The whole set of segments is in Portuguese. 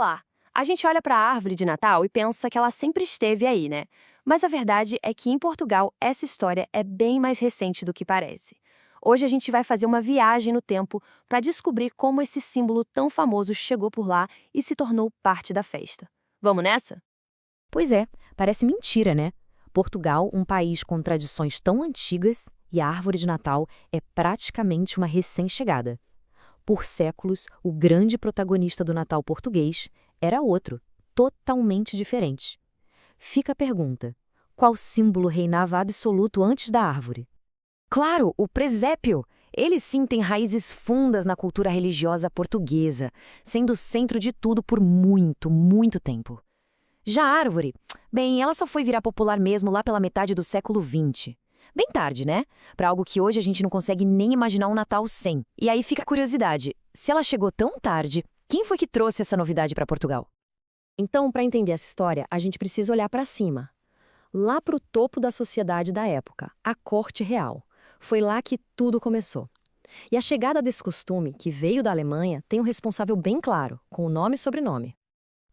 lá. A gente olha para a árvore de Natal e pensa que ela sempre esteve aí, né? Mas a verdade é que em Portugal essa história é bem mais recente do que parece. Hoje a gente vai fazer uma viagem no tempo para descobrir como esse símbolo tão famoso chegou por lá e se tornou parte da festa. Vamos nessa? Pois é, parece mentira, né? Portugal, um país com tradições tão antigas, e a árvore de Natal é praticamente uma recém-chegada. Por séculos, o grande protagonista do Natal português era outro, totalmente diferente. Fica a pergunta: qual símbolo reinava absoluto antes da árvore? Claro, o presépio. Ele sim tem raízes fundas na cultura religiosa portuguesa, sendo o centro de tudo por muito, muito tempo. Já a árvore, bem, ela só foi virar popular mesmo lá pela metade do século XX. Bem tarde, né? Para algo que hoje a gente não consegue nem imaginar um Natal sem. E aí fica a curiosidade, se ela chegou tão tarde, quem foi que trouxe essa novidade para Portugal? Então, para entender essa história, a gente precisa olhar para cima. Lá para o topo da sociedade da época, a corte real. Foi lá que tudo começou. E a chegada desse costume, que veio da Alemanha, tem um responsável bem claro, com o nome e sobrenome.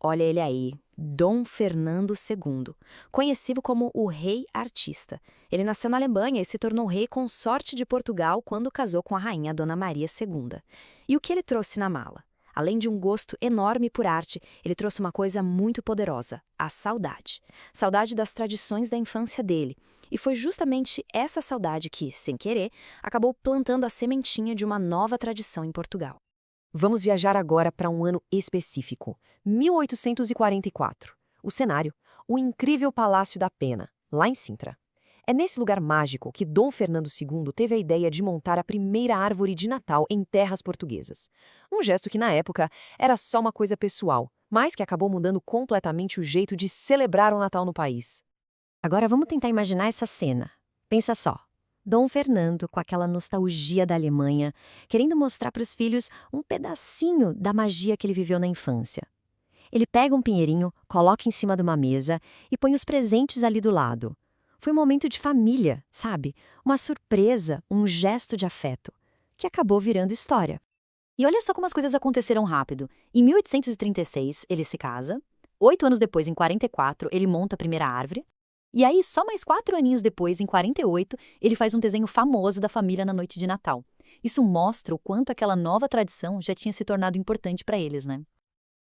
Olha ele aí, Dom Fernando II, conhecido como o Rei Artista. Ele nasceu na Alemanha e se tornou rei consorte de Portugal quando casou com a rainha Dona Maria II. E o que ele trouxe na mala? Além de um gosto enorme por arte, ele trouxe uma coisa muito poderosa, a saudade. Saudade das tradições da infância dele. E foi justamente essa saudade que, sem querer, acabou plantando a sementinha de uma nova tradição em Portugal. Vamos viajar agora para um ano específico, 1844. O cenário, o incrível Palácio da Pena, lá em Sintra. É nesse lugar mágico que Dom Fernando II teve a ideia de montar a primeira árvore de Natal em terras portuguesas. Um gesto que, na época, era só uma coisa pessoal, mas que acabou mudando completamente o jeito de celebrar o Natal no país. Agora vamos tentar imaginar essa cena. Pensa só. Dom Fernando, com aquela nostalgia da Alemanha, querendo mostrar para os filhos um pedacinho da magia que ele viveu na infância. Ele pega um pinheirinho, coloca em cima de uma mesa e põe os presentes ali do lado. Foi um momento de família, sabe? Uma surpresa, um gesto de afeto, que acabou virando história. E olha só como as coisas aconteceram rápido. Em 1836, ele se casa. 8 anos depois, em 44, ele monta a primeira árvore. E aí, só mais 4 aninhos depois, em 48, ele faz um desenho famoso da família na noite de Natal. Isso mostra o quanto aquela nova tradição já tinha se tornado importante para eles, né?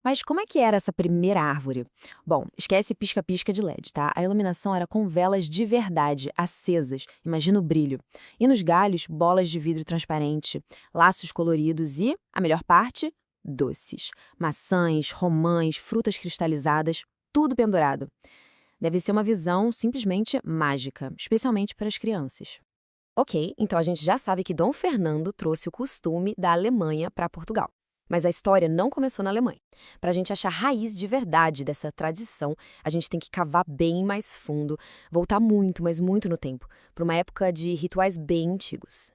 Mas como é que era essa primeira árvore? Bom, esquece pisca-pisca de LED, tá? A iluminação era com velas de verdade, acesas, imagina o brilho. E nos galhos, bolas de vidro transparente, laços coloridos e, a melhor parte, doces. Maçãs, romãs, frutas cristalizadas, tudo pendurado. Deve ser uma visão simplesmente mágica, especialmente para as crianças. Ok, então a gente já sabe que Dom Fernando trouxe o costume da Alemanha para Portugal. Mas a história não começou na Alemanha. Para a gente achar raiz de verdade dessa tradição, a gente tem que cavar bem mais fundo, voltar muito, mas muito no tempo, para uma época de rituais bem antigos.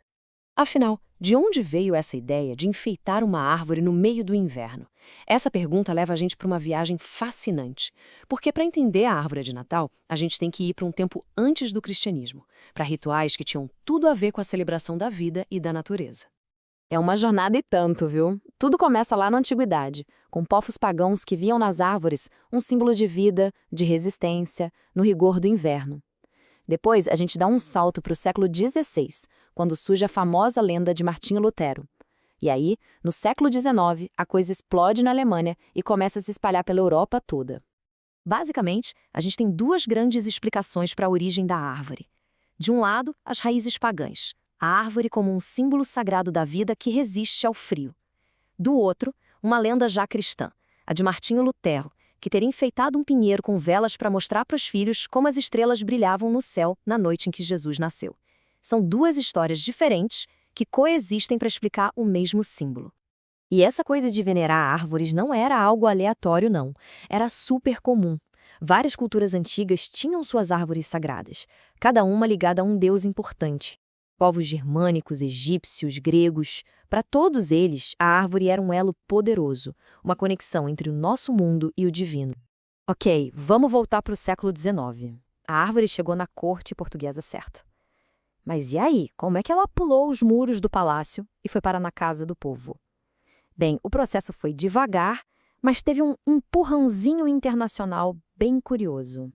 Afinal, de onde veio essa ideia de enfeitar uma árvore no meio do inverno? Essa pergunta leva a gente para uma viagem fascinante, porque para entender a árvore de Natal, a gente tem que ir para um tempo antes do cristianismo, para rituais que tinham tudo a ver com a celebração da vida e da natureza. É uma jornada e tanto, viu? Tudo começa lá na antiguidade, com povos pagãos que viam nas árvores um símbolo de vida, de resistência, no rigor do inverno. Depois, a gente dá um salto para o século XVI, quando surge a famosa lenda de Martinho Lutero. E aí, no século XIX, a coisa explode na Alemanha e começa a se espalhar pela Europa toda. Basicamente, a gente tem 2 grandes explicações para a origem da árvore. De um lado, as raízes pagãs, a árvore como um símbolo sagrado da vida que resiste ao frio. Do outro, uma lenda já cristã, a de Martinho Lutero, que teria enfeitado um pinheiro com velas para mostrar para os filhos como as estrelas brilhavam no céu na noite em que Jesus nasceu. São 2 histórias diferentes que coexistem para explicar o mesmo símbolo. E essa coisa de venerar árvores não era algo aleatório, não. Era super comum. Várias culturas antigas tinham suas árvores sagradas, cada uma ligada a um deus importante. Povos germânicos, egípcios, gregos, para todos eles, a árvore era um elo poderoso, uma conexão entre o nosso mundo e o divino. Ok, vamos voltar para o século XIX. A árvore chegou na corte portuguesa, certo? Mas e aí, como é que ela pulou os muros do palácio e foi parar na casa do povo? Bem, o processo foi devagar, mas teve um empurrãozinho internacional bem curioso.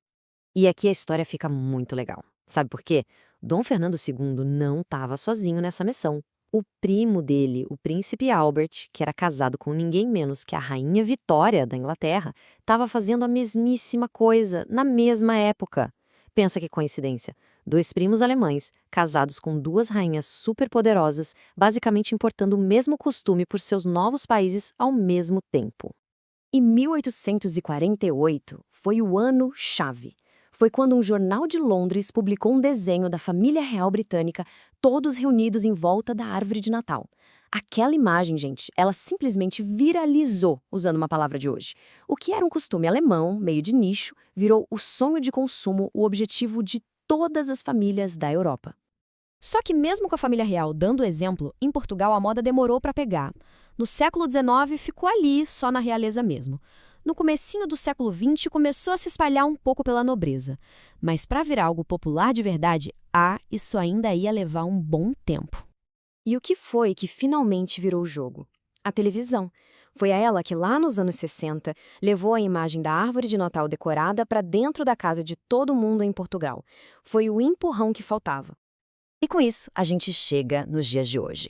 E aqui a história fica muito legal. Sabe por quê? Dom Fernando II não estava sozinho nessa missão. O primo dele, o príncipe Albert, que era casado com ninguém menos que a rainha Vitória da Inglaterra, estava fazendo a mesmíssima coisa na mesma época. Pensa que coincidência. Dois primos alemães, casados com duas rainhas superpoderosas, basicamente importando o mesmo costume por seus novos países ao mesmo tempo. E 1848 foi o ano-chave. Foi quando um jornal de Londres publicou um desenho da família real britânica, todos reunidos em volta da árvore de Natal. Aquela imagem, gente, ela simplesmente viralizou, usando uma palavra de hoje. O que era um costume alemão, meio de nicho, virou o sonho de consumo, o objetivo de todas as famílias da Europa. Só que mesmo com a família real dando exemplo, em Portugal a moda demorou para pegar. No século XIX ficou ali, só na realeza mesmo. No comecinho do século XX começou a se espalhar um pouco pela nobreza. Mas para virar algo popular de verdade, isso ainda ia levar um bom tempo. E o que foi que finalmente virou o jogo? A televisão. Foi ela que, lá nos anos 60, levou a imagem da árvore de Natal decorada para dentro da casa de todo mundo em Portugal. Foi o empurrão que faltava. E com isso, a gente chega nos dias de hoje.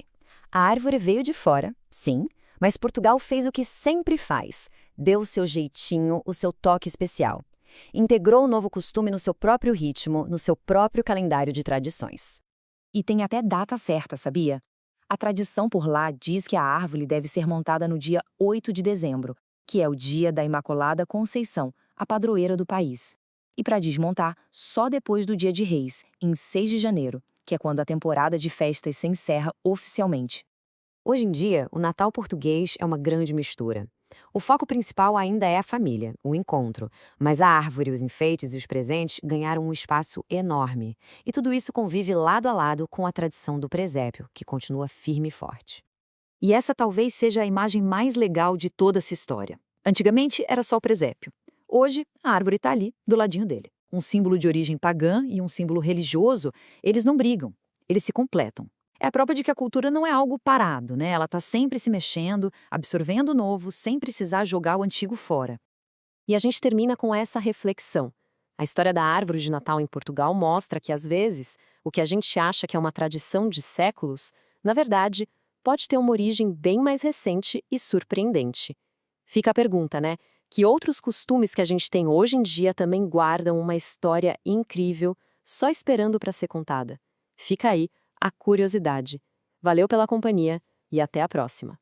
A árvore veio de fora, sim, mas Portugal fez o que sempre faz. Deu o seu jeitinho, o seu toque especial. Integrou o novo costume no seu próprio ritmo, no seu próprio calendário de tradições. E tem até data certa, sabia? A tradição por lá diz que a árvore deve ser montada no dia 8 de dezembro, que é o dia da Imaculada Conceição, a padroeira do país. E para desmontar, só depois do Dia de Reis, em 6 de janeiro, que é quando a temporada de festas se encerra oficialmente. Hoje em dia, o Natal português é uma grande mistura. O foco principal ainda é a família, o encontro, mas a árvore, os enfeites e os presentes ganharam um espaço enorme. E tudo isso convive lado a lado com a tradição do presépio, que continua firme e forte. E essa talvez seja a imagem mais legal de toda essa história. Antigamente era só o presépio. Hoje, a árvore está ali, do ladinho dele. Um símbolo de origem pagã e um símbolo religioso, eles não brigam, eles se completam. É a prova de que a cultura não é algo parado, né? Ela está sempre se mexendo, absorvendo o novo, sem precisar jogar o antigo fora. E a gente termina com essa reflexão. A história da árvore de Natal em Portugal mostra que, às vezes, o que a gente acha que é uma tradição de séculos, na verdade, pode ter uma origem bem mais recente e surpreendente. Fica a pergunta, né? Que outros costumes que a gente tem hoje em dia também guardam uma história incrível, só esperando para ser contada? Fica aí a curiosidade. Valeu pela companhia e até a próxima.